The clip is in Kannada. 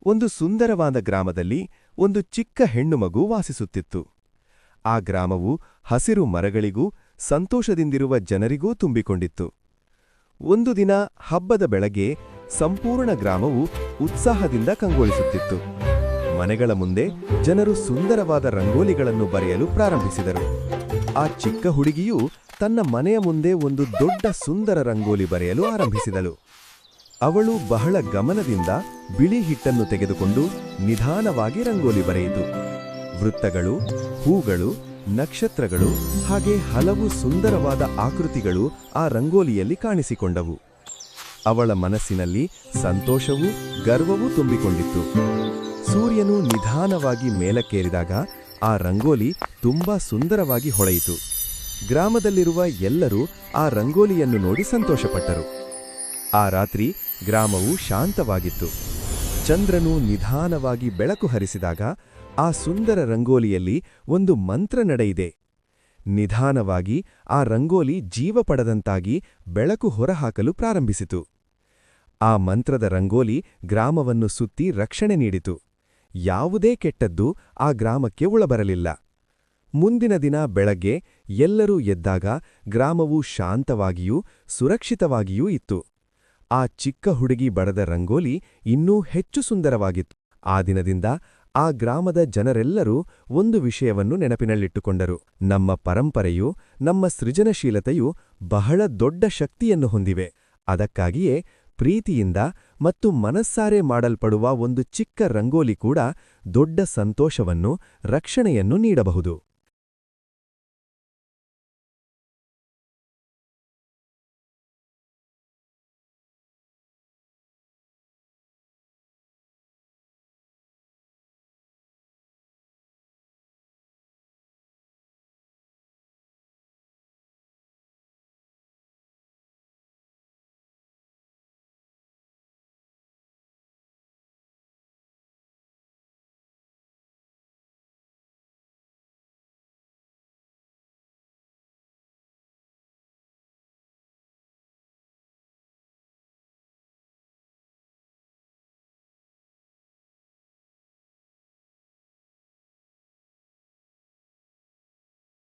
ಒಂದು ಸುಂದರವಾದ ಗ್ರಾಮದಲ್ಲಿ ಒಂದು ಚಿಕ್ಕ ಹೆಣ್ಣು ಮಗು ವಾಸಿಸುತ್ತಿತ್ತು. ಆ ಗ್ರಾಮವು ಹಸಿರು ಮರಗಳಿಗೂ ಸಂತೋಷದಿಂದಿರುವ ಜನರಿಗೂ ತುಂಬಿಕೊಂಡಿತ್ತು. ಒಂದು ದಿನ ಹಬ್ಬದ ಬೆಳಗ್ಗೆ ಸಂಪೂರ್ಣ ಗ್ರಾಮವು ಉತ್ಸಾಹದಿಂದ ಕಂಗೊಳಿಸುತ್ತಿತ್ತು. ಮನೆಗಳ ಮುಂದೆ ಜನರು ಸುಂದರವಾದ ರಂಗೋಲಿಗಳನ್ನು ಬರೆಯಲು ಪ್ರಾರಂಭಿಸಿದರು. ಆ ಚಿಕ್ಕ ಹುಡುಗಿಯು ತನ್ನ ಮನೆಯ ಮುಂದೆ ಒಂದು ದೊಡ್ಡ ಸುಂದರ ರಂಗೋಲಿ ಬರೆಯಲು ಆರಂಭಿಸಿದಳು. ಅವಳು ಬಹಳ ಗಮನದಿಂದ ಬಿಳಿ ಹಿಟ್ಟನ್ನು ತೆಗೆದುಕೊಂಡು ನಿಧಾನವಾಗಿ ರಂಗೋಲಿ ಬರೆಯಿತು. ವೃತ್ತಗಳು, ಹೂಗಳು, ನಕ್ಷತ್ರಗಳು ಹಾಗೆ ಹಲವು ಸುಂದರವಾದ ಆಕೃತಿಗಳು ಆ ರಂಗೋಲಿಯಲ್ಲಿ ಕಾಣಿಸಿಕೊಂಡವು. ಅವಳ ಮನಸ್ಸಿನಲ್ಲಿ ಸಂತೋಷವೂ ಗರ್ವವೂ ತುಂಬಿಕೊಂಡಿತ್ತು. ಸೂರ್ಯನು ನಿಧಾನವಾಗಿ ಮೇಲಕ್ಕೇರಿದಾಗ ಆ ರಂಗೋಲಿ ತುಂಬಾ ಸುಂದರವಾಗಿ ಹೊಳೆಯಿತು. ಗ್ರಾಮದಲ್ಲಿರುವ ಎಲ್ಲರೂ ಆ ರಂಗೋಲಿಯನ್ನು ನೋಡಿ ಸಂತೋಷಪಟ್ಟರು. ಆ ರಾತ್ರಿ ಗ್ರಾಮವು ಶಾಂತವಾಗಿತ್ತು. ಚಂದ್ರನು ನಿಧಾನವಾಗಿ ಬೆಳಕು ಹರಿಸಿದಾಗ ಆ ಸುಂದರ ರಂಗೋಲಿಯಲ್ಲಿ ಒಂದು ಮಂತ್ರ ನಡೆಯಿದೆ. ನಿಧಾನವಾಗಿ ಆ ರಂಗೋಲಿ ಜೀವ ಪಡೆದಂತಾಗಿ ಬೆಳಕು ಹೊರಹಾಕಲು ಪ್ರಾರಂಭಿಸಿತು. ಆ ಮಂತ್ರದ ರಂಗೋಲಿ ಗ್ರಾಮವನ್ನು ಸುತ್ತಿ ರಕ್ಷಣೆ ನೀಡಿತು. ಯಾವುದೇ ಕೆಟ್ಟದ್ದು ಆ ಗ್ರಾಮಕ್ಕೆ ಒಳಬರಲಿಲ್ಲ. ಮುಂದಿನ ದಿನ ಬೆಳಗ್ಗೆ ಎಲ್ಲರೂ ಎದ್ದಾಗ ಗ್ರಾಮವು ಶಾಂತವಾಗಿಯೂ ಸುರಕ್ಷಿತವಾಗಿಯೂ ಇತ್ತು. ಆ ಚಿಕ್ಕ ಹುಡುಗಿ ಬರೆದ ರಂಗೋಲಿ ಇನ್ನೂ ಹೆಚ್ಚು ಸುಂದರವಾಗಿತ್ತು. ಆ ದಿನದಿಂದ ಆ ಗ್ರಾಮದ ಜನರೆಲ್ಲರೂ ಒಂದು ವಿಷಯವನ್ನು ನೆನಪಿನಲ್ಲಿಟ್ಟುಕೊಂಡರು: ನಮ್ಮ ಪರಂಪರೆಯು, ನಮ್ಮ ಸೃಜನಶೀಲತೆಯು ಬಹಳ ದೊಡ್ಡ ಶಕ್ತಿಯನ್ನು ಹೊಂದಿವೆ. ಅದಕ್ಕಾಗಿಯೇ ಪ್ರೀತಿಯಿಂದ ಮತ್ತು ಮನಸ್ಸಾರೆ ಮಾಡಲ್ಪಡುವ ಒಂದು ಚಿಕ್ಕ ರಂಗೋಲಿ ಕೂಡ ದೊಡ್ಡ ಸಂತೋಷವನ್ನು, ರಕ್ಷಣೆಯನ್ನು ನೀಡಬಹುದು.